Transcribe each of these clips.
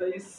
23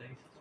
23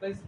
23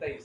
23।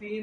3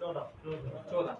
14।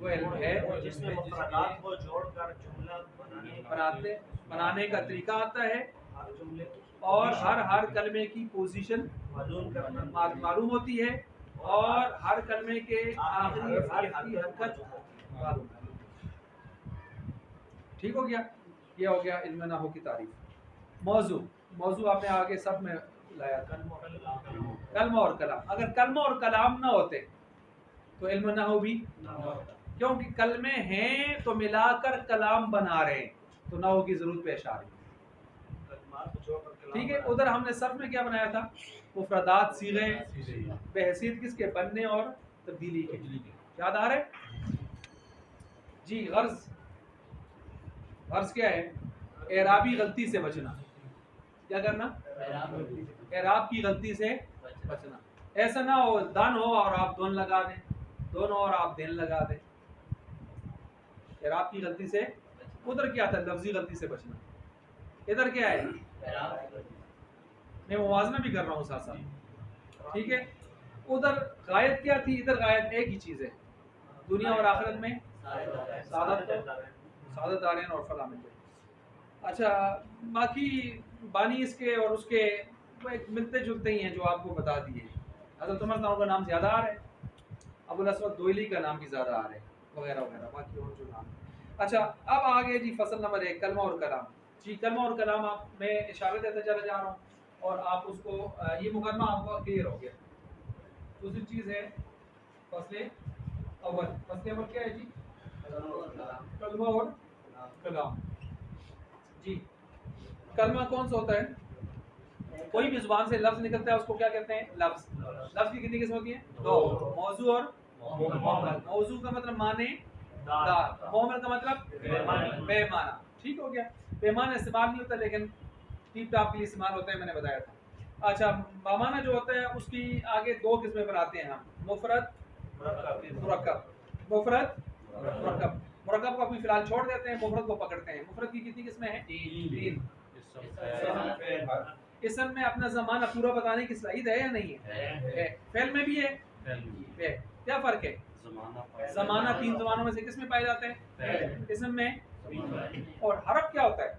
وہ علم ہے جس میں مفردات کو جوڑ کر جملہ بنانے کا طریقہ آتا ہے ہر جملے اور ہر کلمے کی پوزیشن معلوم کرنا معلوم ہوتی ہے اور ہر کلمے کے آخری حرف کی حرکت معلوم ہے. ٹھیک ہو گیا. یہ ہو گیا علم نحو کی تعریف. موضوع آپ نے آگے سب میں لایا تھا. کلمہ اور کلام. اگر کلمہ اور کلام نہ ہوتے تو علم نحو بھی کیونکہ کلمے ہیں تو ملا کر کلام بنا رہے ہیں تو نحو کی ضرورت پیش آ رہی ہے. ٹھیک ہے. ادھر ہم نے صرف میں کیا بنایا تھا؟ مفردات صیغے بحیثیت کس کے؟ بننے اور تبدیلی کے. یاد آ رہے جی؟ غرض کیا ہے؟ اعرابی غلطی سے بچنا. کیا کرنا؟ اعراب کی غلطی سے بچنا. ایسا نہ ہو دن ہو اور آپ دون لگا دیں، دون ہو اور آپ دین لگا دیں. اعراب کی غلطی سے. ادھر کیا تھا؟ لفظی غلطی سے بچنا. ادھر کیا ہے؟ میں موازنہ بھی کر رہا ہوں ساتھ ساتھ. ٹھیک ہے. ادھر غایت کیا تھی؟ ادھر غایت ایک ہی چیز ہے، دنیا اور آخرت میں سعادت دارین اور فلاح مل جائے. اچھا باقی بانی اس کے اور اس کے وہ ایک ملتے جلتے ہی ہیں جو آپ کو بتا دیے. حضرت عمر صاحب کا نام زیادہ آ رہا ہے، ابو الاسود دوئلی کا نام بھی زیادہ آ رہا ہے وغیرہ وغیرہ باقی اور جو نام. اچھا اب آگے جی فصل نمبر 1 کلمہ اور کلام. جی کلمہ اور کلام آپ میں اشارہ دیتا چلا جا رہا ہوں اور آپ اس کو یہ مقدمہ آپ کا کلیئر ہو گیا. دوسری چیز ہے فصل اول. فصل اول کیا ہے جی؟ کلمہ اور کلام. جی کلمہ کون سا ہوتا ہے؟ کوئی بھی زبان سے لفظ نکلتا ہے اس کو کیا کہتے ہیں؟ لفظ. لفظ کی کتنی قسم ہوتی ہیں؟ 2. موضوع اور محمل. موضوع کا مطلب معنی دار، محمل کا مطلب بے معنی. ٹھیک ہو گیا. بے معنی استعمال نہیں ہوتا لیکن ٹیپ ٹاپ کے لیے استعمال ہوتا ہے، میں نے بتایا تھا. اچھا بامعنی جو ہوتا ہے اس کی آگے 2 قسمیں بناتے ہیں ہم، مفرد مرکب. مفرد مرکب. مرکب کو ابھی فی الحال چھوڑ دیتے ہیں، مفرد کو پکڑتے ہیں. مفرد کی کتنی قسمیں ہیں؟ 3. اسم میں اپنا زمانہ پورا بتانے کی صلاحیت ہے یا نہیں ہے؟ فعل میں بھی ہے. کیا فرق ہے؟ زمانہ 3 زمانوں میں سے کس میں پائے جاتے ہیں؟ اسم میں. اور حرف کیا ہوتا ہے؟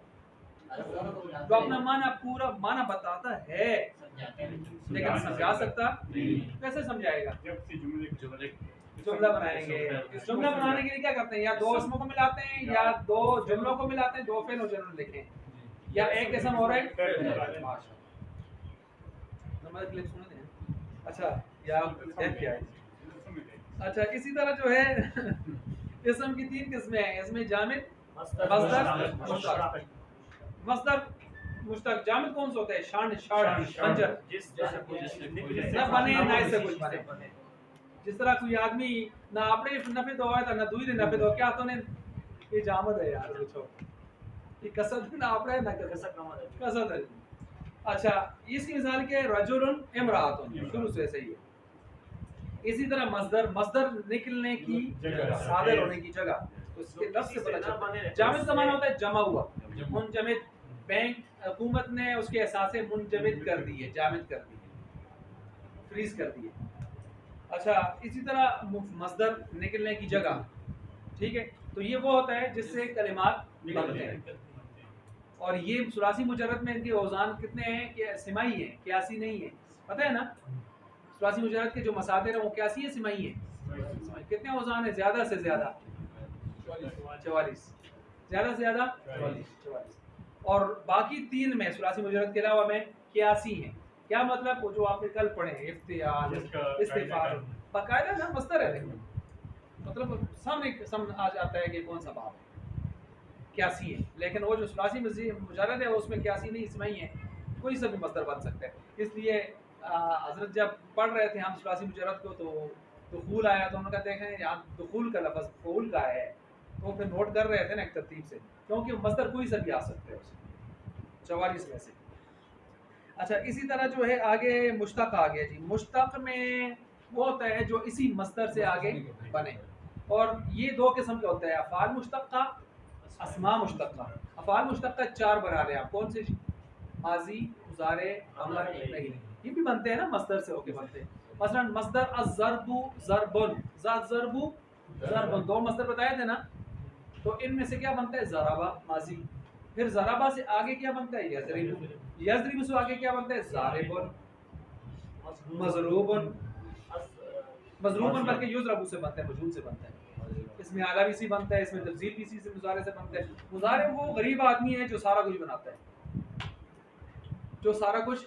جو اپنا معنی پورا معنی بتاتا ہے لیکن سمجھا سکتا. کیسے سمجھائے گا؟ جملہ بنائیں گے. جملہ بنانے کے لیے کیا کرتے ہیں؟ یا 2 اسموں کو ملاتے ہیں یا 2 جملوں کو ملاتے ہیں، 2 فعل اور جمل لکھیں یا ایک اسم ہو رہا ہے. اچھا یا کیا ہے؟ اچھا اسی طرح جو ہے اسم کی 3 قسمیں ہیں. اسم جامد، مصدر، مشتق. مصدر مشتق. جامد کون سا ہوتا ہے؟ خنجر. نہ بنے نہ اس سے کچھ بنے. جس طرح کوئی آدمی نہ اپنے نفع دو ہے نہ دوئی نے نفع دو، کیا تو نے یہ جامد ہے یار پوچھو یہ قصد نہ اپنے نہ قصد ہے. اچھا اس کی مثال کیا ہے؟ رجل امرأۃ. شروع سے صحیح ہے. اسی طرح مصدر نکلنے کی صادر ہونے کی جگہ اس کے لفظ سے پتہ چلتا ہے. جامد کا معنی ہوتا ہے جمع ہوا، منجمد. بینک حکومت نے اس کے اثاثے منجمد کر دیے، جامد کر دیے، فریز کر دیے. اچھا اسی طرح مصدر نکلنے کی جگہ. ٹھیک ہے. تو یہ وہ ہوتا ہے جس سے کلمات بنتے ہیں. اور یہ ثلاثی مجرد میں ان کے اوزان کتنے ہیں؟ کہ سمائی ہیں، قیاسی نہیں ہے. پتہ ہے نا ثلاثی مجرد کے جو مصادر ہیں وہ قیاسی ہیں سمائی ہیں. کتنے اوزان ہیں؟ زیادہ سے زیادہ 44. زیادہ سے زیادہ 44. اور باقی 3 میں ثلاثی مجرد کے علاوہ میں قیاسی ہیں. کیا مطلب؟ وہ جو آپ نے کل پڑھے ہیں افتعال، استفعال، باقاعدہ نا مصدر ہے. مطلب سامنے آ جاتا ہے کہ کون سا باب ہے. قیاسی ہے. لیکن وہ جو ثلاثی مجرد ہے اس میں قیاسی نہیں اسمائی ہے. کوئی سا بھی مصدر بن سکتا ہے. اس لیے حضرت جب پڑھ رہے تھے ہم ثلاثی مجرد کو تو دخول آیا تو انہوں نے کہا دیکھیں یہاں دخول کا لفظ فعول کا ہے، تو پھر نوٹ کر رہے تھے نا ایک ترتیب سے، کیونکہ مصدر کوئی سا بھی آ سکتا ہے 44 میں سے. اچھا اسی طرح جو ہے آگے مشتق آ گیا جی. مشتق میں وہ ہوتا ہے جو اسی مصدر سے آگے بنے. اور یہ 2 قسم کا ہوتا ہے، افعال مشتقہ، اسماء مشتقہ. افعال مشتقہ 4 بنا رہے ہیں آپ. کون سے؟ ماضی، مضارع، امر، نہیں. یہ بھی بنتے ہیں نا مصدر سے ہو کے بنتے ہیں. مثلا مصدر الضرب ضربن، ضرب ضربن، دو مصدر بتائے تھے نا، تو ان میں سے کیا بنتا ہے ضربہ ماضی، پھر ضربہ سے آگے کیا بنتا ہے یضرب، یضرب سے آگے کیا بنتا ہے ضارب، مضروب، مضروب بلکہ یضرب سے بنتا ہے، مجھول سے بنتا ہے، اس میں اعلیٰ بھی سی بنتا ہے، اس میں تفضیل بھی سی سے مضارع سے بنتا ہے۔ مضارع وہ غریب آدمی ہے جو سارا کچھ بناتا ہے، جو سارا کچھ،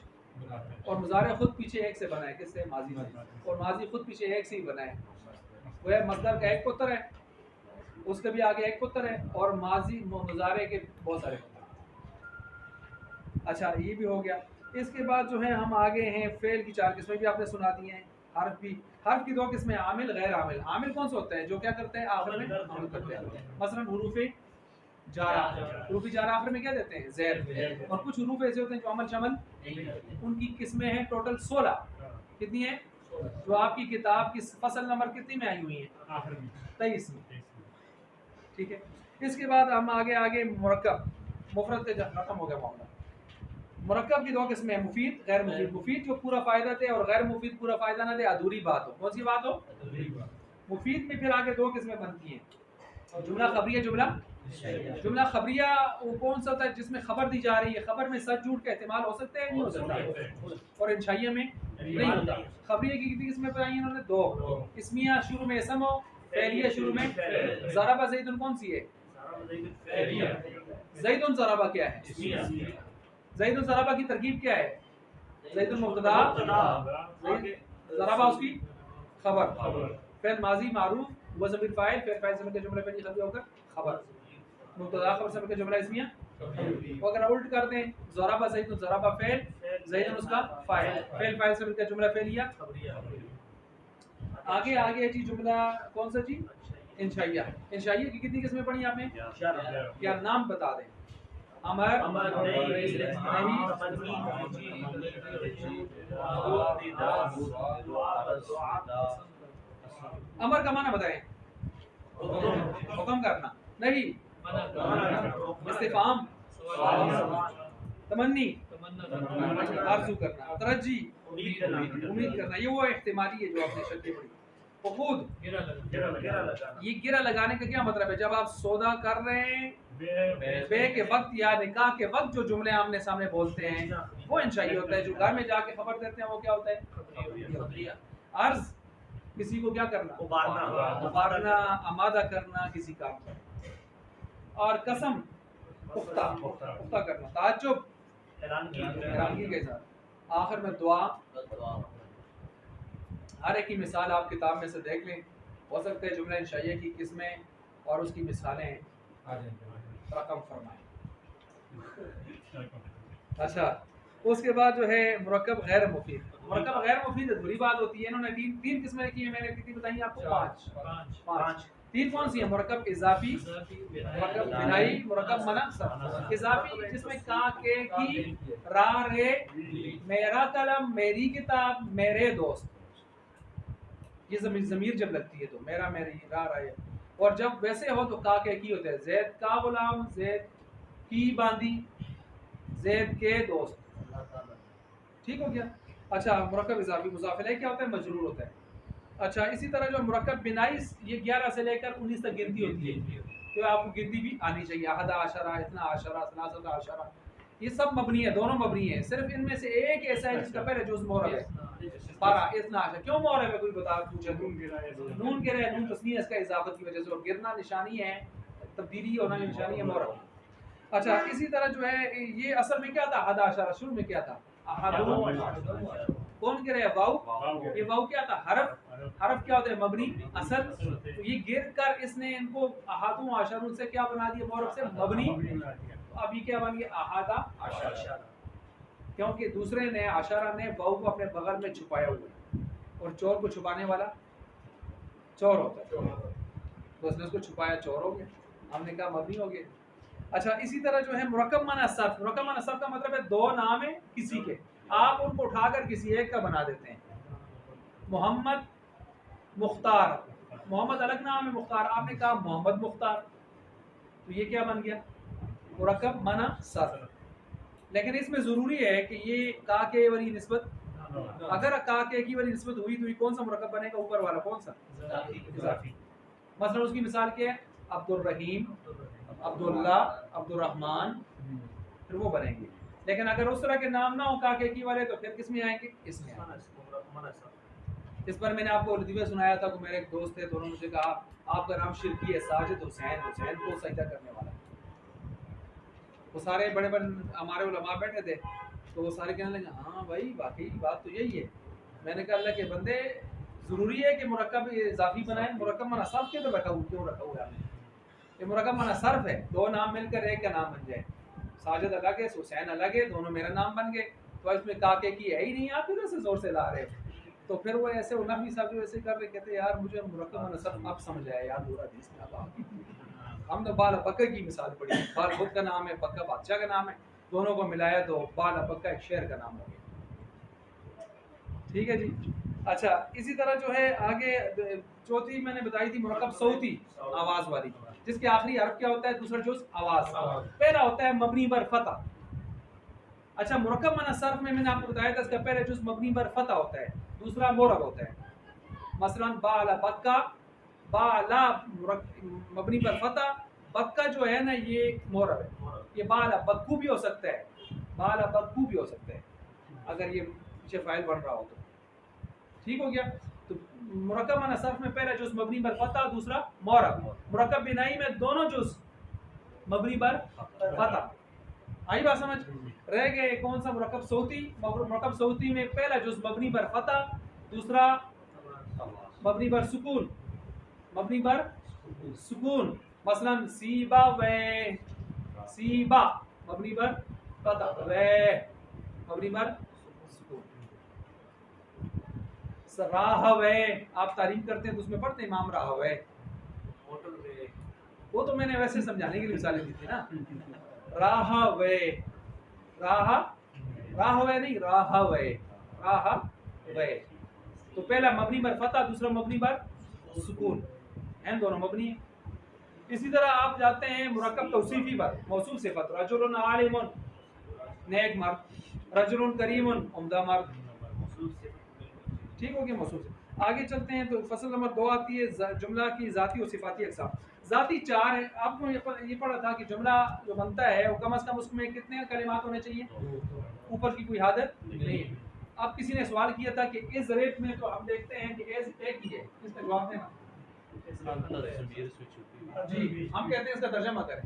اور مضارع خود پیچھے ایک سے بنا ہے، کس سے؟ ماضی سے، اور ماضی خود پیچھے ایک سے ہی بنا ہے، وہ مصدر کا ایک پتر ہے، اس کے بھی آگے ایک پتر ہے، اور ماضی مضارع کے بہت سارے پتر ہیں۔ اچھا یہ بھی ہو گیا۔ اس کے بعد جو ہے ہم آگے ہیں فعل کی 4 قسمیں بھی آپ نے سنا دی ہیں، حرف بھی، حرف کی 2 قسمیں عامل غیر عامل۔ عامل کون سا ہوتا ہے؟ جو کیا کرتے ہیں آخر میں عمل کرتے ہیں، مثلا حروف جارہ، حروف جارہ آخر میں کیا دیتے ہیں؟ زیر، اور کچھ حروف ایسے ہوتے ہیں جو عمل شمل، ان کی قسمیں ہیں ٹوٹل 16۔ کتنی ہیں؟ جو آپ کی کتاب کی فصل نمبر کتنی میں آئی ہوئی ہیں؟ 23 میں، ٹھیک ہے۔ اس کے بعد ہم آگے مرکب، مفرد کا ختم ہو گیا معاملہ۔ مرکب کی 2 قسمیں ہیں، مفید غیر مفید۔ مفید جو پورا فائدہ دے، اور غیر مفید پورا فائدہ نہ دے، ادھوری بات ہو۔ کون سی بات ہو؟ مفید میں پھر آگے 2 قسمیں بنتی ہیں، جملہ خبریہ، جملہ خبریہ وہ کون سا ہوتا ہے؟ جس میں خبر دی جا رہی ہے، خبر میں سچ جھوٹ کا احتمال ہو سکتا ہے نہیں ہو سکتا، اور انشائیہ میں نہیں ہوتا۔ خبریہ کی کتنی قسمیں بتائی ہیں انہوں نے؟ 2۔ اسمیہ شروع میں اسم ہو، فعلیہ شروع میں۔ ضربہ زیدن کون سی ہے؟ زیدن ضربہ کیا ہے؟ زید ضربہ کی ترکیب کیا ہے؟ زید مبتدا، ضربہ اس کی خبر، فعل ماضی معروف، وہ ضمیر فاعل، فعل فاعل سے مل کے جملہ فعلی خبری ہو کر خبر، مبتدا خبر سے مل کے جملہ اسمیہ۔ وہ اگر الٹ کر دیں، ضربہ زید ضربہ فعل، زید اس کا فاعل، فعل فاعل سے مل کے جملہ فعلیہ۔ آگے ہے جی جملہ کون سا جی؟ انشائیہ۔ انشائیہ کی کتنی قسمیں پڑھی آپ نے؟ کیا نام بتا دیں؟ امر، نہیں، امر کا معنی بتائیں؟ حکم کرنا، نہیں، استفہام، تمنی، آرزو کرنا، ترجی، امید کرنا، یہ وہ احتمالی ہے جو آپ نے شکل پڑھی۔ عقود، یہ گرہ لگانے کا کیا مطلب ہے؟ جب آپ سودا کر رہے ہیں، بے کے وقت یا نکاح کے وقت جو جملے آمنے سامنے بولتے ہیں وہ انشائیہ ہوتا ہے۔ جو گھر میں جا کے خبر دیتے ہیں وہ کیا ہوتا ہے؟ عرض، کسی کو کیا کرنا؟ ابارنا، آمادہ کرنا کسی کام پر۔ اور قسم، پختہ کرنا۔ تعجب، حیرانگی کے ساتھ۔ آخر میں دعا۔ ہر ایک کی مثال آپ کتاب میں سے دیکھ لیں، ہو سکتا ہے جملہ انشائیہ کی قسمیں اور اس کی مثالیں رقم فرمائیں۔ اچھا اس کے بعد جو ہے مرکب غیر مفید۔ مرکب غیر مفید ادھوری بات ہوتی ہے۔ انہوں نے تین قسمیں کی ہیں، میں نے کتنی بتائی آپ کو؟ 5۔ 3 کون سی ہیں؟ مرکب اضافی، مرکب بنائی، مرکب منصب۔ اضافی جس میں کا، کے، کی، را، رے، میرا قلم، میری کتاب، میرے دوست، یہ ضمیر جب لگتی ہے تو میرا، میری، را، رے، اور جب ویسے ہو تو کا، کے، کی ہوتے ہیں۔ زید کا غلام، زید کی باندی، زید کے دوست، ٹھیک ہو گیا۔ اچھا مرکب اضافی، مضاف الیہ کیا ہوتا ہے؟ مجرور ہوتا ہے۔ اچھا اسی طرح جو مرکب بنائی، یہ 11 سے لے کر 19 تک گنتی ہوتی ہے، تو آپ کو گنتی بھی آنی چاہیے۔ 11 عشرہ، 12 عشرہ، 13 عشرہ، یہ سب مبنی ہے، دونوں مبنی ہیں۔ صرف ان میں سے ایک ایسا ہے جس کا پہلے جزء معرب ہے۔ 12، 12 عشرہ کیوں معرب ہے؟ کوئی بتا پوچھے تو؟ نون گرہ ہے، نون تسنیہ اس کا اضافت کی وجہ سے، اور گرنا نشانی ہے تبدیلی، ہونا نشانی ہے معرب۔ اچھا اسی طرح جو ہے یہ اصل میں کیا تھا؟ 11 عشرہ شروع میں کیا تھا؟ احد، کون گرہ ہے؟ واو، یہ واو کیا تھا؟ حرف، حرف کیا ہوتا ہے؟ مبنی اصل، تو یہ گر کر اس نے ان کو احادوں عشروں سے کیا بنا دیا؟ معرب سے مبنی۔ اب یہ کیا بن گیا؟ احادہ عشرہ، کیونکہ دوسرے نے عشرہ نے واو کو اپنے بغل میں چھپایا ہوا ہے، اور چور کو چھپانے والا چور ہوتا ہے، تو اس نے اس کو چھپایا، چور ہو گیا، ہم نے کہا مبنی ہو گیا۔ اچھا اسی طرح جو ہے مرکب معنی صرف، مرکب معنی صرف کا مطلب ہے 2 نام ہیں کسی کے، آپ ان کو اٹھا کر کسی ایک کا بنا دیتے ہیں۔ محمد مختار، محمد الگ نام ہے، مختار آپ نے کہا محمد مختار، تو یہ کیا بن گیا؟ مرکب معنی صرف۔ لیکن اس میں ضروری ہے کہ یہ کا کے والی نسبت، اگر کا کے کی والی نسبت ہوئی تو یہ کون سا مرکب بنے گا؟ اوپر والا کون سا؟ اضافی۔ مثلا اس کی مثال کیا ہے؟ عبدالرحیم، عبداللہ، عبدالرحمن، پھر وہ بنیں گے. لیکن اگر اس طرح کے نام نہ ہو کاکے کی والے تو پھر کس میں آئیں گے؟ اس میں آئیں گے. اس پر میں نے آپ کو لطیفہ سنایا تھا کہ میرے ایک دوست تھے تو انہوں نے مجھے کہا آپ کا نام شرکی ہے، ساجد حسین، حسین کو سجدہ کرنے والا. وہ سارے بڑے بڑے ہمارے علماء بیٹھے تھے تو وہ سارے کہنے لگے ہاں بھائی واقعی بات تو یہی ہے. میں نے کہا اللہ کے بندے ضروری ہے کہ مرکب اضافی بنائیں؟ مرکب مانا صرف کے تو رکھا ہوا ہے. یہ مرکب مانا صرف ہے، دو نام مل کر ایک کا نام بن جائے. ساجد الگ ہے، حسین الگ ہے، دونوں میرا نام بن گئے. تو اس میں کاکے کی ہے ہی نہیں، آپ ادھر سے زور سے لا رہے ہو. تو پھر وہ ایسے نحوی صاحب جو ایسے کر رہے کہتے یار مجھے مرکب مانا صرف اب سمجھ آیا یار، دورہ حدیث میں اب آ گئی. ہم نے بال بکر کی مثال پڑھی. بال خود کا نام ہے، بکر بادشاہ کا نام ہے، دونوں کو ملایا تو بال بکر ایک شہر کا نام ہو گیا. ٹھیک ہے جی. اچھا اسی طرح جو ہے آگے چوتھی میں نے بتائی تھی مرکب صوتی آواز والی، جس کے آخری حرف کیا ہوتا ہے؟ دوسرا جز آواز. پہلا ہوتا ہے مبنی بر فتح. اچھا مرکب مانا صرف میں نے آپ کو بتایا تھا اس کا پہلا جز مبنی بر فتح ہوتا ہے، دوسرا مورب ہوتا ہے. مثلا بالا بکا، بالا مبنی پر فتح، بکا جو ہے نا یہ مورب ہے. یہ بالا بکو بھی ہو سکتا ہے، بالا بکو بھی ہو سکتا ہے اگر یہ پیچھے فائل بن رہا ہو تو. ٹھیک ہو گیا. تو مرکب مانا صرف میں پہلا جز مبنی پر فتح، دوسرا مورب. مرکب بنائی میں دونوں جز مبنی پر فتح. آئی بات سمجھ؟ رہ گئے کون سا؟ مرکب صوتی. مرکب صوتی میں پہلا جز مبنی پر فتح، دوسرا مبنی پر سکون. مبنی پر سکون. مثلا سیبا وے، سیبا مبنی پر فتح، وے مبنی پر سکون. راہوے آپ تعلیم کرتے ہیں تو اس میں پڑھتے ہیں امام راہوے. وہ تو میں نے ویسے سمجھانے کے لیے مثالیں دی تھی نا. راہوے، راہوے نہیں، راہوے، راہوے. تو پہلا مبنی پر فتح، دوسرا مبنی پر سکون، ہیں دونوں مبنی. اسی طرح آپ جاتے ہیں مرکب توصیفی پر، موصوف صفت. رجل عالم نیک مرد، رجل کریم عمدہ مرد. ٹھیک ہو گیا موصوف سے. آگے چلتے ہیں تو فصل نمبر 2 آتی ہے جملہ کی ذاتی اور صفاتی اقسام. ذاتی 4 ہے. آپ کو یہ پڑھا تھا کہ جملہ جو بنتا ہے وہ کم از کم اس میں کتنے کلمات ہونے چاہیے؟ اوپر کی کوئی حادث نہیں. اب کسی نے سوال کیا تھا کہ اس ریٹ میں تو ہم دیکھتے ہیں کہ ایز ایک ہی ہے، اس کا جواب دینا. جی ہم کہتے ہیں اس کا ترجمہ کریں.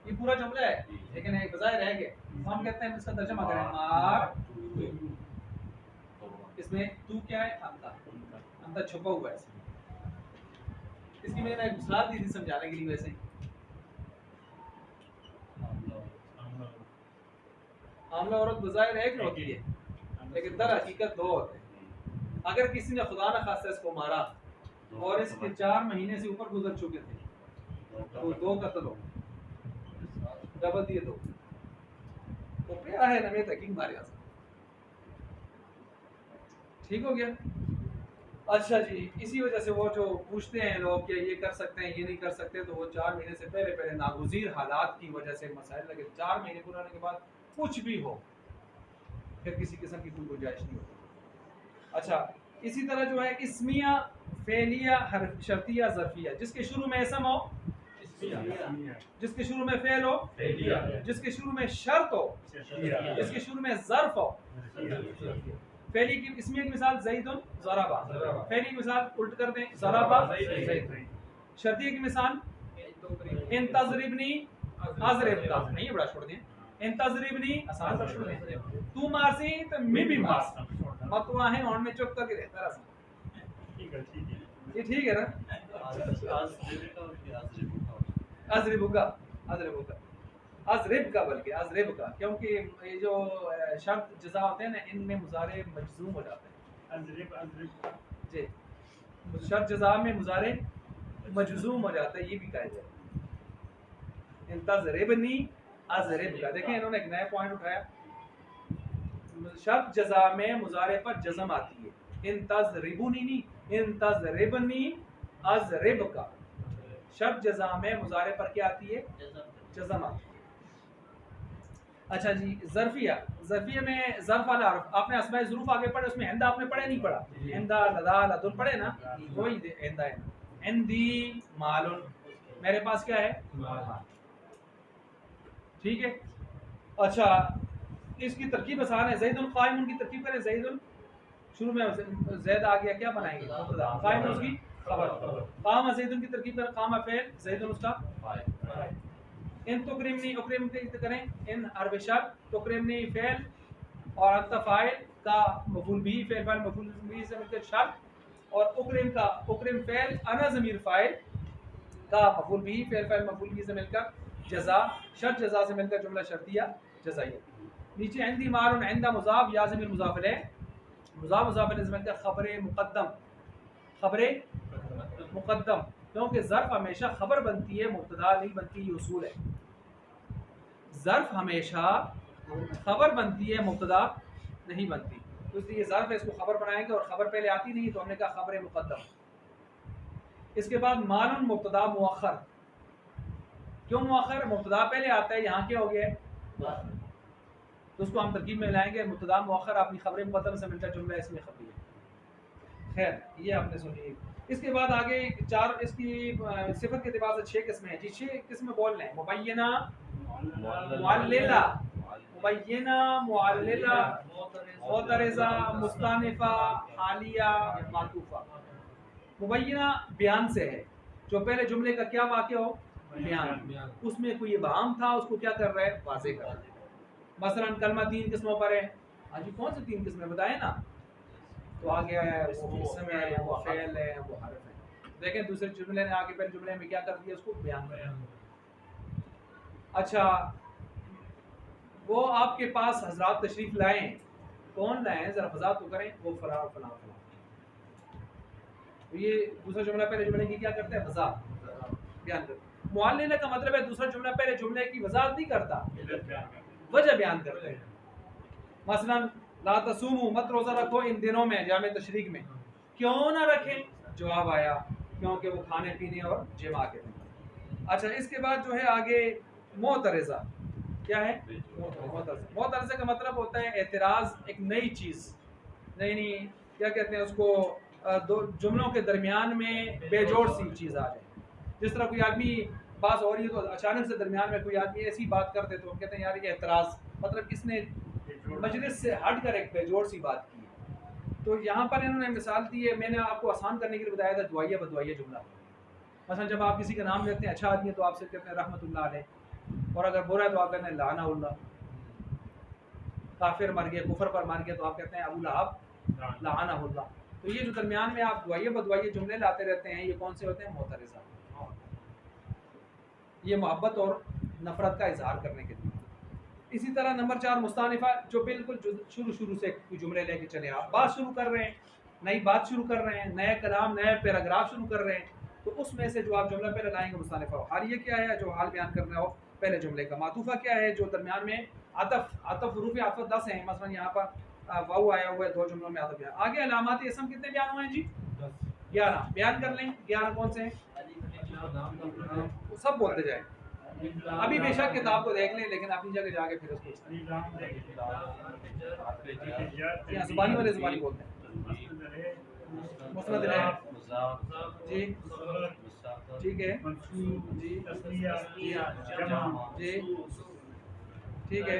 یہ پورا جملہ ہے لیکن ایک بظاہر رہ گیا. ہم کہتے ہیں اس کا ترجمہ کریں مار. اس میں تو کیا ہے؟ انتا چھپا ہوا ہے. اس کی میں نے ایک مثال دی تھی سمجھانے کے لیے. ویسے عاملہ عورت بظاہر ایک ہوتی ہے لیکن در حقیقت 2 ہوتے ہیں. اگر کسی نے خدا نہ خاصہ اس کو مارا اور اس کے 4 مہینے سے اوپر گزر چکے تھے تو 2 قتل ہو، ڈبل دیے 2. وہ پیارا ہے نمی تحقیق مارے آسان. ٹھیک ہو گیا. اچھا جی اسی وجہ سے وہ جو پوچھتے ہیں لوگ کہ یہ کر سکتے ہیں یہ نہیں کر سکتے تو وہ 4 مہینے سے پہلے ناگزیر حالات کی وجہ سے مسائل لگے. 4 مہینے پورے ہونے کے بعد کچھ بھی ہو پھر کسی قسم کی کوئی گنجائش نہیں ہوتی. اچھا اسی طرح جو ہے اسمیہ، فعلیہ، شرطیہ، ظرفیہ. جس کے شروع میں اسم ہو، جس کے شروع میں فعل ہو، جس کے شروع میں شرط ہو، جس کے شروع میں ظرف ہو. پہلی کی اسمیہ کی مثال زید ضربا. پہلی کی مثال الٹ کر دیں ضربا زید. شرطیہ کی مثال ان تضربنی اضرب کا. نہیں بڑا چھوڑ دیں. ان تضربنی آسان پر چھوڑ دیں. تو مارسی تو میں بھی مارسی. متوا ہے اور میں چپ کر کے رہتا رہا. یہ ٹھیک ہے نا؟ اضرب کا، اضرب کا، اضرب کا، بلکہ اضرب کا، کیونکہ یہ جو شرط جزا ہوتے ہیں نا ان میں مضارع مجزوم ہو جاتے ہیں. اضرب جی شرط جزا میں مضارع مجزوم ہو جاتا ہے. یہ بھی قاعدہ ہے. ان تضربنی اضرب کا. دیکھیں انہوں نے ایک نیا پوائنٹ اٹھایا. شرط جزا میں مضارع پر جزم آتی ہے. ان تضربنی نہیں، ان تضربنی اضرب کا. شرط جزا میں مضارع پر کیا آتی ہے؟ جزم آتی ہے. اچھا جی ظرفیہ. ظرفیہ میں ظرف والا حرف آپ نے اسماء ظروف آگے پڑھے، اس میں ہندا آپ نے پڑھے نہیں پڑھا؟ ہندا، لدا، لدن پڑھے نا؟ وہی ہندا ہے. عندی مالن، میرے پاس کیا ہے؟ ٹھیک ہے. اچھا اس کی ترکیب آسان ہے. زید قائم کی ترکیب کریں. زید شروع میں زید آ گیا، کیا بنائیں گے؟ مبتدا. قائم اس کی خبر. قام زید کی ترکیب کریں. قام فعل، زید اس کا فاعل. ان تکرمنی، اکرم کی کریں. ان حرف شرط، تکرمنی فعل اور انت فاعل کا مفعول بھی، فعل فاعل مفعول بھی سے مل کر شرط، اور اکرم کا اکرم فعل، انا ضمیر فاعل کا مفعول بھی، فعل فاعل مفعول بھی سے مل کر جزا، شرط جزا سے مل کر جملہ شرطیہ جزائیہ. نیچے عندی مال، عندہ مضاف، یا ضمیر مضاف الیہ، مضاف مضاف الیہ سے مل کر خبر مقدم، خبر مقدم، کیونکہ ظرف ہمیشہ خبر بنتی ہے، مبتدا نہیں بنتی. یہ اصول ہے. ظرف ہمیشہ خبر بنتی ہے، مبتدا نہیں بنتی. تو اس لیے یہ ظرف ہے، اس کو خبر بنائیں گے، اور خبر پہلے آتی نہیں تو ہم نے کہا خبر مقدم. اس کے بعد مالن مبتدا مؤخر. کیوں مؤخر؟ مبتدا پہلے آتا ہے، یہاں کیا ہو گیا ہے؟ تو اس کو ہم ترکیب میں لائیں گے. مبتدا مؤخر اپنی خبر مقدم سے ملتا جملہ اس میں خبری ہے. خیر یہ آپ نے سنی. اس کے بعد آگے چار اس کی صفت کے اعتبار سے 6 قسمیں ہیں جی. 6 قسمیں بول رہے ہیں. مبینہ، معللہ، مبینہ، معللہ، معترضہ، مستانفہ، حالیہ، معطوفہ. مبینہ بیان سے ہے، جو پہلے جملے کا کیا واقع ہو؟ بیان. اس میں کوئی ابہام تھا، اس کو کیا کر رہا ہے؟ واضح کر رہا ہے. مثلا کلمہ 3 قسموں پر ہے. ہاں جی کون سی 3 قسمیں بتائیں نا؟ تو آگے آیا ہے وہ اسم ہے، وہ فعل ہے، وہ حرف ہے. دیکھیں دوسرے جملے نے آگے پہلے جملے میں کیا کر دیا؟ اس کو بیان کر دیا. اچھا وہ آپ کے پاس حضرات تشریف لائیں، کون لائیں؟ ذرا وضاحت تو کریں. وہ فلاں فلاں فلاں. تو یہ دوسرا جملہ پہلے جملے کی کیا کرتا ہے؟ وضاحت بیان کرتا. معللہ کا مطلب ہے دوسرا جملہ پہلے جملے کی وضاحت نہیں کرتا، وجہ بیان کرتا ہے. مثلا لا تصوموا، مت روزہ رکھو ان دنوں میں، جامع تشریق میں. کیوں نہ رکھیں؟ جواب آیا کیونکہ وہ کھانے پینے اور جماع کے دن. اچھا اس کے بعد جو ہے آگے معترضہ. کیا ہے؟ معترضہ کا مطلب ہوتا ہے اعتراض، ایک نئی چیز، نہیں کیا کہتے ہیں اس کو، دو جملوں کے درمیان میں بے جوڑ سی چیز آ جائے. جس طرح کوئی آدمی بات ہو رہی ہے تو اچانک سے درمیان میں کوئی آدمی ایسی بات کرتے تو ہم کہتے ہیں یار یہ اعتراض، مطلب کس نے مجلس سے ہٹ کر ایک بے جوڑ سی بات کی. تو یہاں پر انہوں نے مثال دی ہے، میں نے آپ کو آسان کرنے کے لیے بتایا تھا دعائیہ بدعائیہ جملہ. مثلا جب آپ کسی کا نام لیتے ہیں، اچھا آدمی ہے تو آپ سے کہتے ہیں رحمۃ اللہ علیہ، اور اگر برا ہے تو آپ کہتے ہیں لعنہ اللہ. کافر مر گیا، کفر پر مر گیا تو آپ کہتے ہیں ابو لہب لعنہ اللہ. تو یہ جو درمیان میں آپ دعائیہ بدعائیہ جملے لاتے رہتے ہیں، یہ کون سے ہوتے ہیں؟ معترضہ. یہ محبت اور نفرت کا اظہار کرنے کے لیے. اسی طرح نمبر 4 مستانفہ، جو بالکل شروع سے کوئی جملے لے کے چلے، آپ بات شروع کر رہے ہیں، نئی بات شروع کر رہے ہیں، نیا کلام، نیا پیراگراف شروع کر رہے ہیں، تو اس میں سے جو آپ جملہ پہلے لائیں گے مستانفہ ہو. حالیہ کیا ہے؟ جو حال بیان کرنا ہو پہلے جملے کا. معطوفہ کیا ہے؟ جو درمیان میں عطف حروف عطف 10 ہیں. مثلا یہاں پر واو آیا ہوا ہے، 2 جملوں میں عطف. آگے علامات اسم کتنے بیان ہوئے ہیں جی؟ 11 بیان کر لیں. 11 کون سے ہیں؟ سب بولتے جائیں. ابھی بے شک کتاب کو دیکھ لیں، لیکن اپنی جگہ جا کے پھر اس کو زبانی والے زبانی بولتے ہیں. مسند ہے جی، ٹھیک ہے جی جی ٹھیک ہے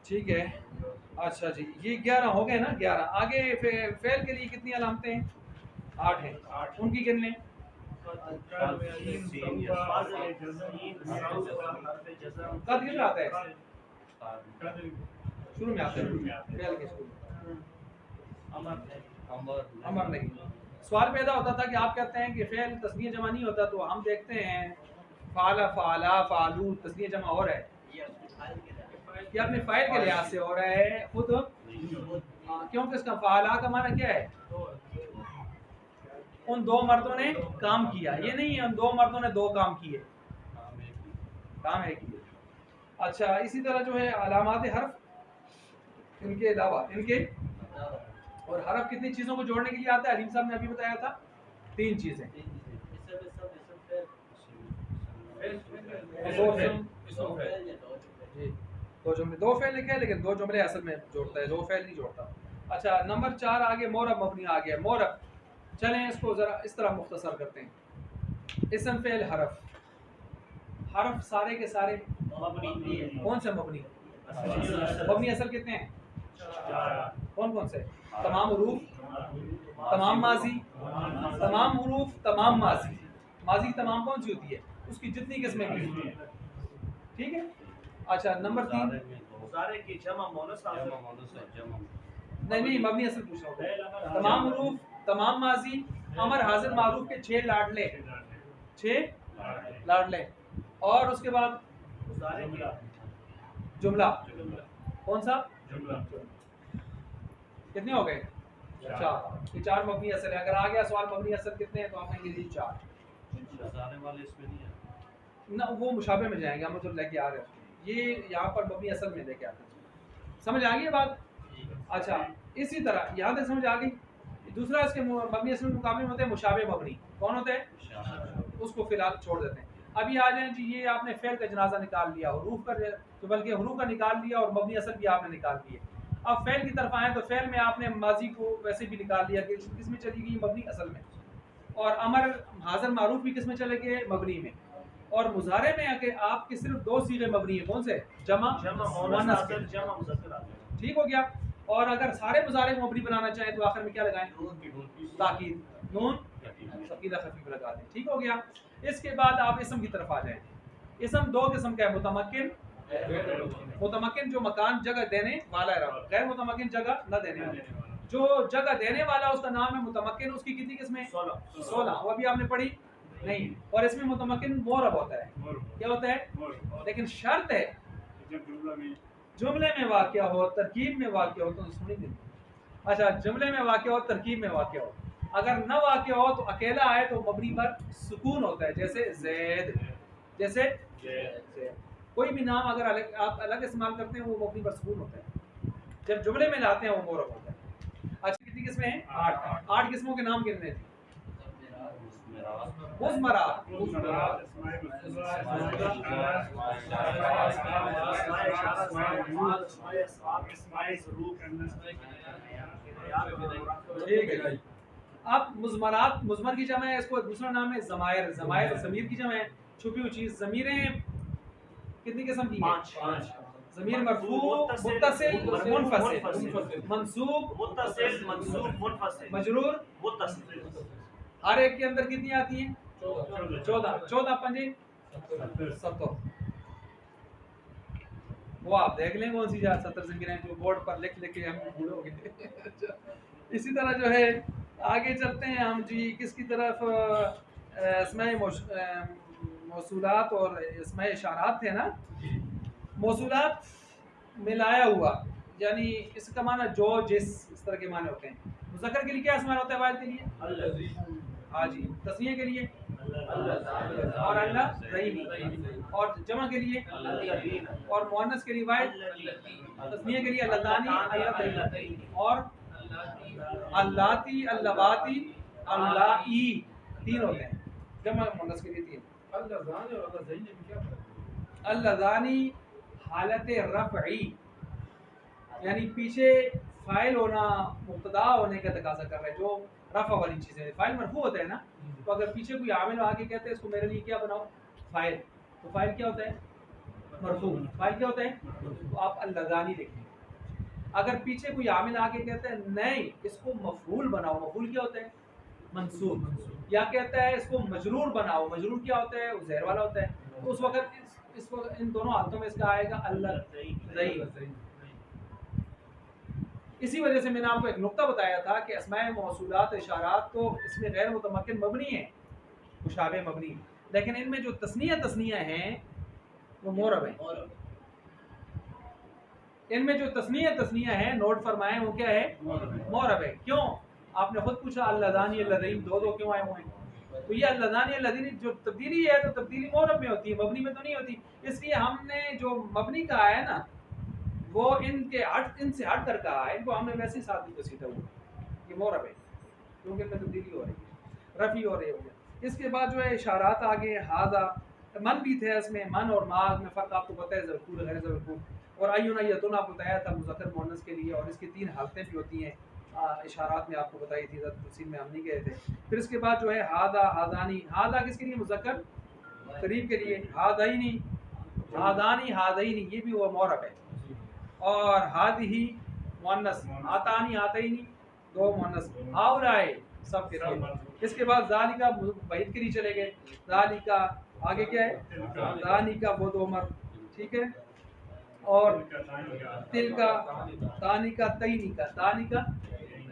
ٹھیک ہے. اچھا جی یہ 11 ہو گئے نا. 11 آگے فعل کے لیے کتنی علامتیں ہیں؟ 8 ہیں. ان کی گن لیں. قد کدھر آتا ہے؟ شروع میں آتا ہے فعل کے شروع میں. امر نہیں. سوال پیدا ہوتا تھا کہ آپ کہتے ہیں کہ فعل تثنیہ جمع نہیں ہوتا، تو ہم دیکھتے ہیں فعل، فعلا، فعلو تثنیہ جمع ہو رہا ہے، یہ اپنے فاعل کے لحاظ سے ہو رہا ہے خود، کیونکہ اس کا فعلا کا معنی کیا ہے؟ ان 2 مردوں نے کام کیا. یہ نہیں ہے ان 2 مردوں نے 2 کام کیے، کام ہے کیے. اچھا اسی طرح جو ہے علامات حرف، ان کے علاوہ ان کے اور حرف کتنی چیزوں کو جوڑنے کے لیے آتا ہے؟ علیم صاحب نے ابھی بتایا تھا 3 چیزیں. 2 جملے 2 فعل لکھے ہیں، لیکن 2 جملے اصل میں جوڑتا ہے، 2 فعل نہیں جوڑتا. اچھا نمبر 4 آگے مورب مبنی آ گیا. مورب چلیں اس کو ذرا اس طرح مختصر کرتے ہیں. اسم فعل حرف. حرف سارے کے سارے کون سے مبنی؟ مبنی اصل کتنے ہیں؟ کون کون سے؟ تمام حروف، تمام ماضی، تمام حروف، تمام ماضی. ماضی تمام کون سی ہوتی ہے؟ اس کی جتنی قسمیں بھی ہوتی ہیں. ٹھیک ہے. اچھا نمبر 3. سارے کی جمع مونس نہیں مبنی اصل پوچھ رہا ہوں. تمام حروف، تمام ماضی، امر حاضر معروف کے 6 لاڈلے، 6 لاڈلے. اور اس کے بعد جملہ. کون سا؟ کتنے ہو گئے؟ 4. یہ 4 مبنی اصل ہے. اگر آ گیا سوال مبنی اصل کتنے ہیں تو آپ کہیں گے جی 4. نہ وہ مشابہ میں جائیں گے، ہم جو لے کے آ رہے ہیں یہ یہاں پر مبنی اصل میں لے کے آتے ہیں. سمجھ آ گئی بات؟ اچھا اسی طرح یہاں تک سمجھ آ گئی. دوسرا اس کے مبنی اصل کے مقابلے میں ہوتے ہیں مشابہ مبنی. کون ہوتے ہیں؟ اس کو فی الحال چھوڑ دیتے ہیں. ابھی آ جائیں جی یہ آپ نے فعل کا جنازہ نکال لیا، حروف کا تو بلکہ حروف کا نکال لیا اور مبنی اصل بھی آپ نے نکال دیے. اب فعل کی طرف آئیں تو فعل میں آپ نے ماضی کو ویسے بھی نکال لیا کہ کس میں چلی گئی؟ مبنی اصل میں. اور امر حاضر معروف بھی کس میں چلے گئے؟ مبنی میں. اور مضارع میں آ کے آپ کے صرف 2 صیغے مبنی ہیں. کون سے؟ جمع مؤنث کے. ٹھیک ہو گیا. اور اگر سارے مضارع مبنی بنانا چاہیں تو آخر میں کیا لگائیں؟ تاکید، نون ثقیلہ خفیف لگا دیں. ٹھیک ہو گیا. اس کے بعد آپ اسم کی طرف آ جائیں. اسم 2 قسم کا ہے، متمکن. متمکن جو مکان جگہ دینے والا ہے، غیر متمکن جگہ نہ دینے والا. جو جگہ دینے والا اس کا نام ہے متمکن. اس کی کتنی قسمیں؟ 16. وہ ابھی آپ نے پڑھی نہیں. اور اس میں متمکن مورب ہوتا ہے. کیا ہوتا ہے؟ لیکن شرط ہے جملے میں واقع ہو، ترکیب میں واقع ہو. تو سنیں گے. اچھا جملے میں واقع ہو، ترکیب میں واقع ہو. اگر نہ واقع ہو تو اکیلا آئے تو مبنی پر سکون ہوتا ہے. جیسے زید، جیسے کوئی بھی نام اگر آپ الگ استعمال کرتے ہیں وہ مبنی پر سکون ہوتا ہے. جب جملے میں لاتے ہیں وہ مورب ہوتا ہے. اچھا کتنی قسمیں ہیں؟ 8 قسموں کے نام کتنے تھے؟ مضمرات. ٹھیک ہے. اب مضمرات، مضمر کی جمع ہے، اس کو دوسرا نام ہے ضمائر. ضمائر ضمیر کی جمع ہے، چھپی ہوئی چیز. ضمیریں کتنی قسم کی ہیں؟ 5. ضمیر مرفوع، متصل، منفصل، منصوب، متصل، منصوب، منفصل، مجرور، متصل. ہر ایک کے اندر کتنی آتی ہیں؟ 14 پنجے 70. وہ آپ دیکھ لیں کون سی 70 سے گریں جو بورڈ پر لکھ کے ہم بھولو گے. اسی طرح جو ہے آگے چلتے ہیں ہم جی کس کی طرف؟ اسماء موصولات اور اسماء اشارات تھے نا. موصولات ملایا ہوا، یعنی اس کا معنی جو، جس، اس طرح کے معنی ہوتے ہیں. مذکر کے لیے کیا استعمال ہوتا ہے؟ واحد کے لیے ہاں جی. تسنیہ کے لیے اور اللہ رحیم. اور جمع کے لیے اور مؤنث کے لیے واحد. تسنیہ کے لیے اللتانی، اللتین. اور اللاتی، اللواتی، اللائی 3 ہوتے ہیں. جمع مؤنث کے لیے 3. اللذانی حالت رفعی، یعنی پیچھے فاعل ہونا، مبتدا ہونے کا تقاضا کر رہا ہے. جو رفع والی چیزیں، فاعل مرفوع ہوتا ہے نا، تو اگر پیچھے کوئی عامل آ کے کہتے ہیں اس کو میرے لیے کیا بناؤ؟ فاعل. تو فاعل کیا ہوتا ہے؟ مرفوع. فاعل کیا ہوتا ہے؟ تو آپ اللذانی لکھیں. اگر پیچھے کوئی عامل آ کے کہتا ہے نہیں اس کو مفعول بناؤ، مفعول کیا ہوتا ہے؟ منصوب. یا کہتا ہے اس کو مجرور بناؤ، مجرور کیا ہوتا ہے؟ وہ زہر والا ہوتا ہے. تو اس وقت اس وقت ان دونوں حالتوں میں اس کا آئے گا اللہ. اسی وجہ سے میں نے آپ کو ایک نقطہ بتایا تھا کہ اسماء موصولات اشارات تو اس میں غیر متمکن مبنی ہیں، مشابہ مبنی، لیکن ان میں جو تثنیہ ہیں وہ مورب ہیں. ان میں جو تثنیہ ہیں نوٹ فرمائیں وہ کیا ہے؟ مورب ہے. کیوں؟ آپ نے خود پوچھا اللذانی اللذین 2 کیوں آئے ہوئے ہیں؟ تو یہ اللذانی اللذین جو تبدیلی ہے تو تبدیلی مورب میں ہوتی ہے، مبنی میں تو نہیں ہوتی. اس لیے ہم نے جو مبنی کہا ہے نا وہ ان سے ہٹ کر کہا ہے. ان کو ہم نے ویسے ہی ساتھ سیدھا ہوا یہ مورب ہے کیونکہ ان میں تبدیلی ہو رہی ہے، رفی ہو رہی ہے. اس کے بعد جو ہے اشارات آگے ہاذا، من بھی تھے اس میں. من اور ماغ میں فرق آپ کو پتہ ہے، ذکور غیر ذکور. اور ایون ایتون آپ کو بتایا تھا مذکر مؤنث کے لیے. اور اس کی 3 حالتیں بھی ہوتی ہیں، اشارات میں آپ کو بتائی تھی، تفصیل میں ہم نہیں گئے تھے. پھر اس کے بعد جو ہے ہادا ہادانی، ہادا کس کے لیے؟ مذکر قریب کے لیے. ہادینی ہادانی ہادینی یہ بھی وہ معرب ہے. اور ہادہی مؤنث، آتانی آتینی دو مؤنث، ہاؤلائے سب کے لیے. اس کے بعد ذالکا بعید کے لیے چلے گئے. ذالکا آگے کیا ہے؟ ذالکا وہ دو مر، ٹھیک ہے. اور تلکا تانیکا تینیکا، تانیکا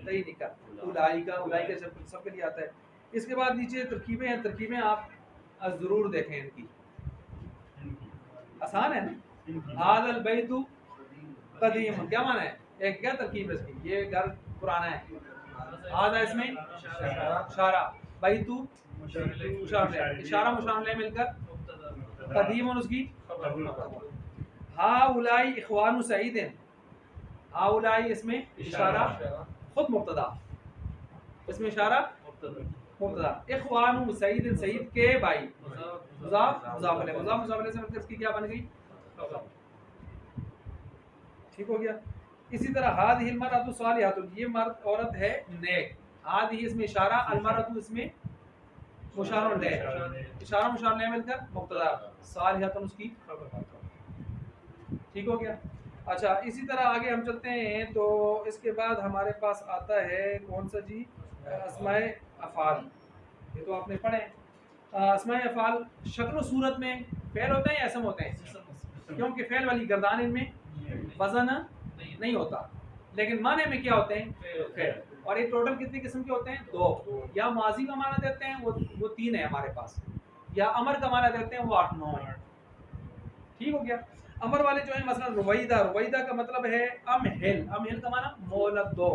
تینیکا، اولائکا اولائکا سب کے لیے آتا ہے. اس کے بعد نیچے ترکیبیں ہیں، ترکیبیں آپ ضرور دیکھیں ان کی، آسان ہے نا. ھذا البیت قدیم، کیا معنی ہے؟ ایک کیا ترکیب ہے اس کی؟ یہ گھر پرانا ہے. ھذا اس میں اشارہ، بیتو اشارہ مشارہ مل کر قدیم اس کی. ہاؤلائی اخوان سعید، ہاؤلائی اس میں اشارہ خود مبتدا، اس میں اشارہ مبتدا. اخوان سعید، سعید کے بھائی، مضاف مضاف الیہ، مضاف مضاف الیہ سے مل کر اس کی کیا بن گئی؟ ٹھیک ہو گیا. اسی طرح ہذہ المرأۃ صالحۃ، یہ مرد عورت ہے نیک. ہذہ اس میں اشارہ، المرأۃ اس میں مشار الیہ، اشارہ مشار الیہ مل کر مبتدا، صالحۃ اس کی. ٹھیک ہو گیا. اچھا اسی طرح آگے ہم چلتے ہیں تو اس کے بعد ہمارے پاس آتا ہے کون سا جی؟ اسماء افعال. یہ تو آپ نے پڑھے. اسماء افعال شکل و صورت میں فعل ہوتے ہیں یا اسم ہوتے ہیں؟ کیونکہ فعل والی گردان ان میں وزن نہیں ہوتا، لیکن معنی میں کیا ہوتے ہیں؟ فعل. اور یہ ٹوٹل کتنے قسم کے ہوتے ہیں؟ دو. یا ماضی کا معنی دیتے ہیں وہ تین ہے ہمارے پاس، یا امر کا معنی دیتے ہیں وہ 8-9 ہیں. ٹھیک ہو گیا. امر والے جو ہیں مثلا رویدہ، رویدہ کا مطلب ہے امہل، امہل کا معنی مہلت دو.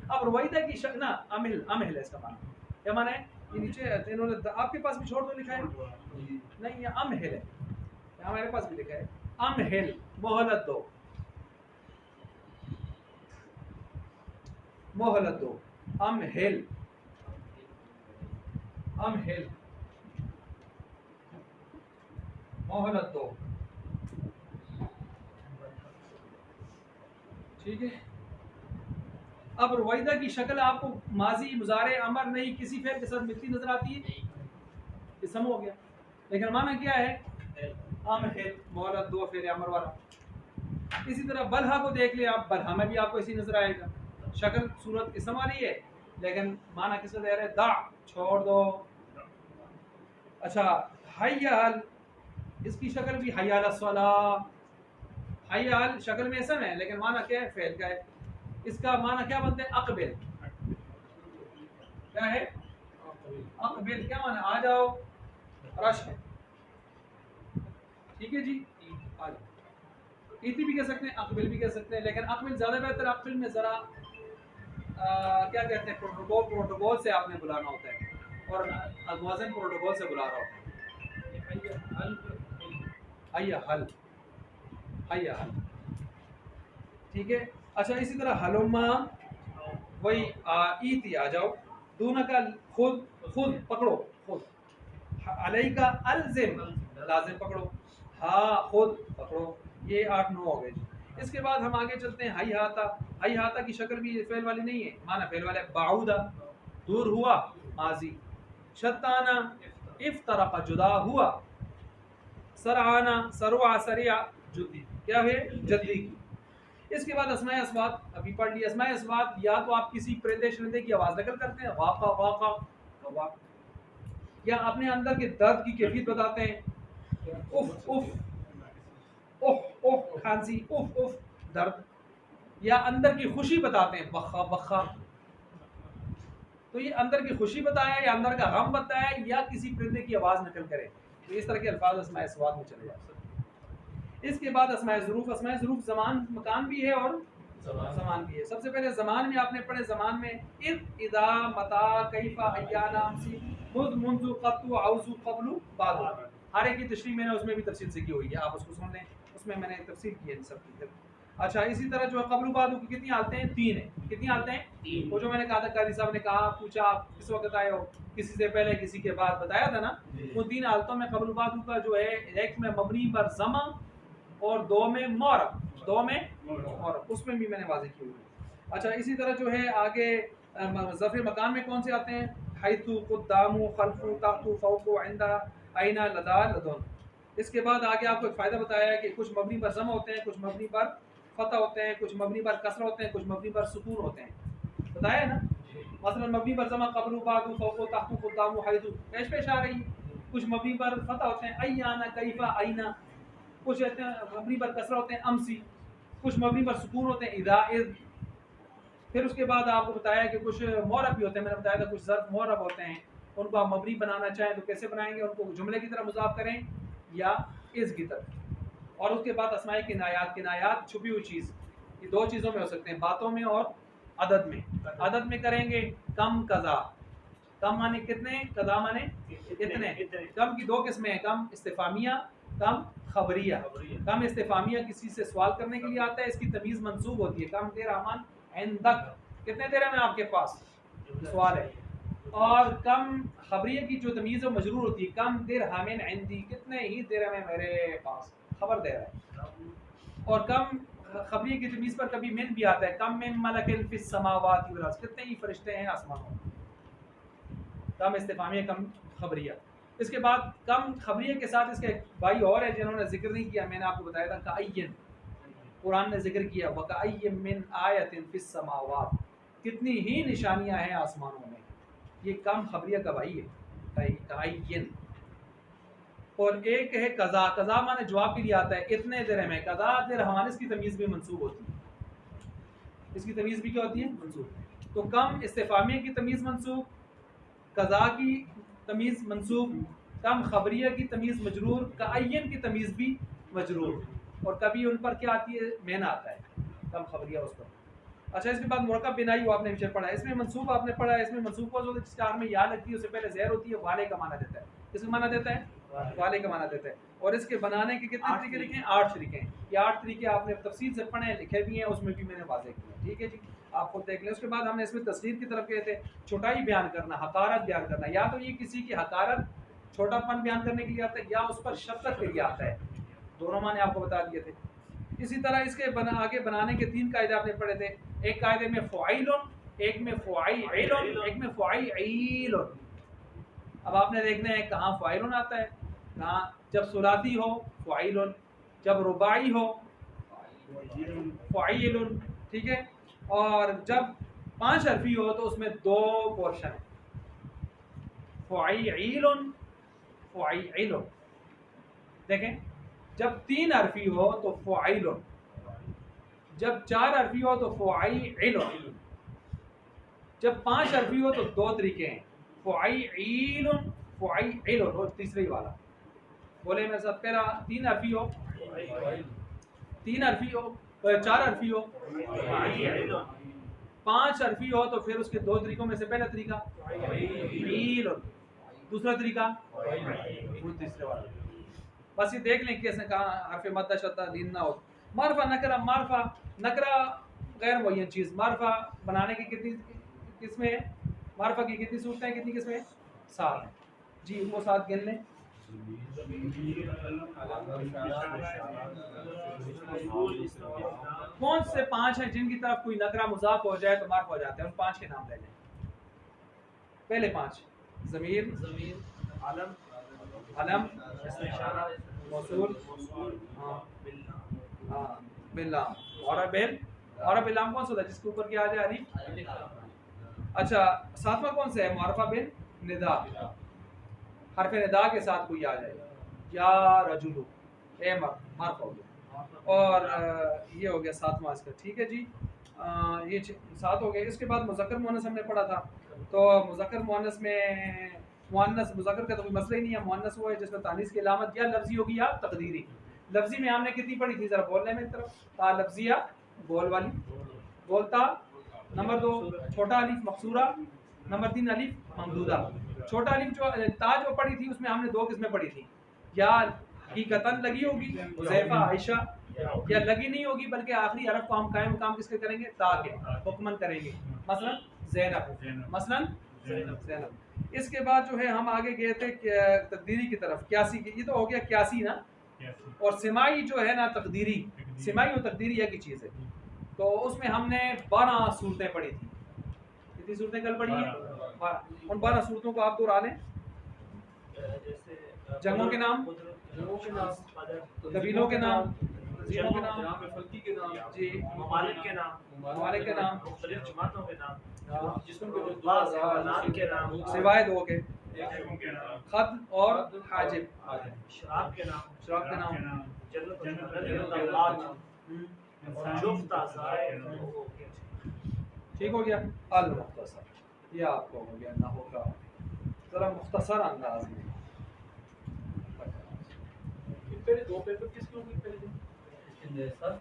اب رویدہ کی شکل نا امہل، امہل ہے اس کا معنی. کیا معنی ہے؟ یہ نیچے انہوں نے آپ کے پاس بھی چھوڑ دو لکھا ہے نہیں، یہ امہل ہے، ہمارے پاس بھی لکھا ہے امہل، مہلت دو، مہلت دو. امہل، امہل مہلت دو. ٹھیک ہے. اب رویدہ کی شکل آپ کو ماضی مضارع امر نہیں کسی فعل کے ساتھ ملتی نظر آتی ہے، اسم ہو گیا، لیکن معنی کیا ہے؟ امہل، مہلت دو، فعل امر والا. اسی طرح بلہا کو دیکھ لیں آپ، بلہا میں بھی آپ کو اسی نظر آئے گا، شکل صورت اسم والی ہے لیکن معنی کس سے دے رہے؟ دع، چھوڑ دو. اچھا حیال، اس کی شکل بھی حیال الصلاۃ، حیال شکل میں اسم ہے لیکن معنی کیا ہے؟ فعل کا ہے. اس کا معنی کیا بنتا ہے؟ اقبل، کیا ہے؟ اقبل کیا معنی؟ آ جاؤ، رش ہے. ٹھیک ہے جی، آ جاؤ. ایتی بھی کہہ سکتے ہیں، اقبل بھی کہہ سکتے ہیں، لیکن اقبل زیادہ بہتر. اقبل میں ذرا کیا کہتے ہیں، پروٹوکول سے آپ نے بلانا ہوتا ہے، اور وزن پروٹوکول سے بلا رہا ہوتا ہے. حیا حل، حیا حل. ٹھیک ہے. اچھا اسی طرح حلما، وہی ایتی آ جاؤ. دونہ کا خود، خود پکڑو، خود. علیہ کا الزم، لازم پکڑو. ہاں خود پکڑو. یہ 8-9 ہو گئے جی. اس کے بعد ہم آگے چلتے ہیں. حیھاتا، حیھاتا کی شکل بھی فعل والی نہیں ہے، معنی فعل والا ہے. بعودا دور ہوا، ماضی. شتانا افترق جدا ہوا. سرعانا سرع سرع جدی، کیا ہے؟ جلدی کی. اس کے بعد اسماء اصوات ابھی پڑھ لی. اسماء اصوات یا تو آپ کسی پرندے شرندے کی آواز نقل کرتے ہیں، واقع واقع واقع، یا اپنے اندر کے درد کی کیفیت بتاتے ہیں، اف اف اف اف کھانسی، اف اف درد، یا اندر کی خوشی بتاتے ہیں، بخا بخا. تو یہ اندر کی خوشی بتایا یا اندر کا غم بتایا یا کسی پرندے کی آواز نقل کرے، تو اس طرح کے الفاظ اسماء اصوات میں چلے جاتے ہیں. اس کے بعد اسماء ظروف. اسماء ظروف زمان مکان بھی ہے اور زمان بھی ہے. سب سے پہلے زمان میں آپ نے پڑھے، زمان میں اذ، اذا، متا، کیف، ایانا، امسی، خذ، منذ، قط، عوض، قبل، بعد. ہر ایک کی تشریح میں نے اس میں بھی تفصیل سے کی ہوئی ہے، آپ اس کو سن لیں، اس میں نے تفصیل کی ہے سب کی. اچھا اسی طرح جو ہے قبل بعد کی کتنی حالتیں ہیں؟ 3 ہیں. کتنی حالتیں ہیں؟ وہ جو میں نے کہا تھا، قاضی صاحب نے کہا، پوچھا آپ کس وقت آئے ہو، کسی سے پہلے کسی کے بعد، بتایا تھا نا. وہ 3 حالتوں میں قبل بعد کا جو ہے، ایک میں مبنی پر ضمہ اور 2 میں معرب، 2 میں معرب، اس میں بھی میں نے واضح کی ہوئی. اچھا اسی طرح جو ہے آگے ظرف مکان میں کون سے آتے ہیں؟ حیث، قدام، خلف، تحت، فوق، عند، این، لدا، لدن. اس کے بعد آگے آپ کو ایک فائدہ بتایا ہے کہ کچھ مبنی پر ضم ہوتے ہیں، کچھ مبنی پر فتح ہوتے ہیں، کچھ مبنی پر کسر ہوتے ہیں، کچھ مبنی پر سکون ہوتے ہیں. بتایا ہے نا؟ مثلا مبنی پر ضم قبل، بعد، فوق، تحت، قدام، حیث پیش آ رہی. کچھ مبنی پر فتح ہوتے ہیں، ایانا، کیفا، اینا. کچھ مبنی پر کسر ہوتے ہیں، امسی. کچھ مبنی پر سکون ہوتے ہیں، اذا، اذ. پھر اس کے بعد آپ کو بتایا کہ کچھ معرب بھی ہوتے ہیں، میں نے بتایا تھا کچھ ظرف معرب ہوتے ہیں. ان کو آپ مبنی بنانا چاہیں تو کیسے بنائیں گے؟ ان کو جملے کی طرح مضاف کریں یا اس کی طرف. اور اس کے بعد اسماء کنایات. کنایات چھپی ہوئی چیز، یہ دو چیزوں میں ہو سکتے ہیں، باتوں میں اور عدد میں. عدد میں کریں گے کم، قضا. کم مانے کتنے، قضا مانے اتنے. کم کی دو قسمیں ہیں، کم استفہامیہ، کم خبریہ. کم استفہامیہ کسی سے سوال کرنے کے لیے آتا ہے، اس کی تمیز منصوب ہوتی ہے. کم درہمن عندک، کتنے درہم ہیں آپ کے پاس، سوال ہے. اور کم خبریہ کی جو تمیز ہے مجرور ہوتی ہے، کم درہمن عندی، کتنے ہی درہم ہیں میرے پاس، خبر دے رہا ہے. اور کم خبریہ کی تمیز پر کبھی من بھی آتا ہے، کم من ملک فی السماوات والارض، کتنے ہی فرشتے ہیں آسمانوں میں. کم استفہامیہ، کم خبریہ. اس کے بعد کم خبریہ کے ساتھ اس کے بھائی اور ہیں جنہوں نے ذکر نہیں کیا، میں نے آپ کو بتایا تھا کأین، قرآن نے ذکر کیا وَكَأَيٍّ مِّنْ آیَةٍ فِي السَّمَاوَاتِ، کتنی ہی نشانیاں ہیں آسمانوں میں. یہ کم خبریہ کا بھائی ہے کأین. اور ایک ہے قضا. قضا مانے جواب کے لیے آتا ہے، اتنے درہم ہے. قضا درہمان، اس کی تمیز بھی منصوب ہوتی ہے. اس کی تمیز بھی کیا ہوتی ہے؟ منصوب. تو کم استفہامیہ کی تمیز منصوب، قضا کی تمیز منصوب، کم خبریہ کی تمیز مجرور، کأین کی تمیز بھی مجرور. اور کبھی ان پر کیا آتی ہے؟ مین آتا ہے، کم خبریہ اس پر. اچھا اس کے بعد مرکب بنائی وہ آپ نے پیچھے پڑھا ہے. اس میں منصوب آپ نے پڑھا ہے، اس میں منصوب کو جس کا میں یا لگتی ہے اس سے پہلے زیر ہوتی ہے، والے کا معنی دیتا ہے. کس کا معنی دیتا ہے؟ والے کا معنی دیتا ہے. اور اس کے بنانے کے کتنے طریقے لکھے ہیں؟ 8 طریقے ہیں. یہ 8 طریقے آپ نے تفصیل سے پڑھے ہیں، لکھے بھی ہیں، اس میں بھی میں نے واضح کیا. ٹھیک ہے جی، آپ خود دیکھ لیں. اس کے بعد ہم نے اس میں تصغیر کی طرف گئے تھے، چھوٹائی بیان کرنا، حقارت بیان کرنا. یا تو یہ کسی کی حقارت، چھوٹا پن بیان کرنے کے لیے آتا ہے، یا اس پر شفقت کے لیے آتا ہے. دونوں معنی آپ کو بتا دیے تھے. اسی طرح اس کے آگے بنانے کے 3 قاعدے آپ نے پڑھے تھے. ایک قاعدے میں فعیل، ایک میں فعیل، ایک میں فعیل. اب آپ نے دیکھنا ہے کہاں فعیل آتا ہے، کہاں جب ثلاثی ہو فعیل، جب رباعی ہو فعیل. ٹھیک ہے. اور جب 5 حرفی ہو تو اس میں 2 پورشن ہیں، فعیل، فعیل. دیکھیں جب 3 حرفی ہو تو فعیل، جب 4 حرفی ہو تو فعیل، جب 5 حرفی ہو تو 2 طریقے ہیں، فعیل، فعیل. اور تیسری والا بولے میرے ساتھ، پہلا 3 حرفی ہو، 3 حرفی ہو، 4 حرفی ہو، 5 حرفی ہو تو پھر اس کے 2 طریقوں میں سے پہلا طریقہ فعیل، دوسرا طریقہ تیسرے والا. بس یہ دیکھ لیں کیسے کہاں حرف مدہ شدہ لین نہ ہو. معرفہ نکرہ، معرفہ نکرہ غیر معین چیز. معرفہ بنانے کی کتنی قسمیں ہیں؟ معرفہ کی کتنی صورتیں ہیں، کتنی قسمیں ہیں؟ 7 ہیں. جی وہ 7 گن لیں. کون سے 5 ہیں جن کی طرف کوئی نکرہ مضاف ہو جائے تو معرفہ ہو جاتے ہیں؟ ان 5 کے نام لے لیں. پہلے 5: ضمیر، عالم، علم، استشارہ، موصول، ہاں، ہاں باللام. اور باللام کون سا ہوتا ہے جس کے اوپر کیا آ جائے الف؟ اچھا 7واں کون سا ہے؟ معرفہ بن ندا، حرف ندا کے ساتھ کوئی آ جائے، یا رجلو، اے مرد، معرفہ ہو گیا. اور یہ ہو گیا 7واں اس کا. ٹھیک ہے جی، یہ 7 ہو گئے. اس کے بعد مذکر مؤنث ہم نے پڑھا تھا. تو مذکر مؤنث میں مذکر کا تو کوئی مسئلہ ہی نہیں ہے. مؤنث وہ ہے جس میں تانیث کی علامت یا لفظی ہوگی یا تقدیری. لفظی میں ہم نے کتنی پڑھی تھی؟ ذرا بولنے میں طرف، تا لفظیہ بول والی، بولتا. نمبر 2 چھوٹا الف مقصورہ، نمبر 3 الف ممدودہ. چھوٹا الف جو تا جو پڑھی تھی اس میں ہم نے 2 قسمیں پڑھی تھی، یا حقیقتاً لگی ہوگی حذیفہ عائشہ، یا لگی نہیں ہوگی بلکہ آخری حرف کو ہم قائم مقام کس کے کریں گے؟ تا کے، حکمن کریں گے. مثلا زینب، مثلا زینب. اس کے بعد جو ہے ہم آگے گئے تھے تقدیری کی طرف، قیاسی کی. یہ تو ہو گیا قیاسی نا. اور سماعی جو ہے نا تقدیری، سماعی اور تقدیری ایک ہی چیز ہے. تو اس میں ہم نے 12 صورتیں پڑھی تھی. کتنی صورتیں کل پڑھی ہیں؟ 12. ان 12 صورتوں کو آپ دہرا لیں. جیسے جنگوں کے نام، جنگوں کے نام، قبیلوں کے نام، تنظیموں کے نام، جہاں پہ فلکی کے نام، جی ممالک کے نام، ممالک کے نام، مختلف جماعتوں کے نام، جسم کے جو بعض حیوانات کے نام، سوائے دو کے جگہوں کے نام، خط اور حاجب، شراب کے نام، شراب کے نام، جنت و جہنم کے نام، اور جفت آزائے ٹھیک ہو گیا. المختصر یہ آپ کو ہو گیا نحو کا ذرا مختصر انداز میں. پہلے 2 پیپر کس کے ہوں گے پہلے دن؟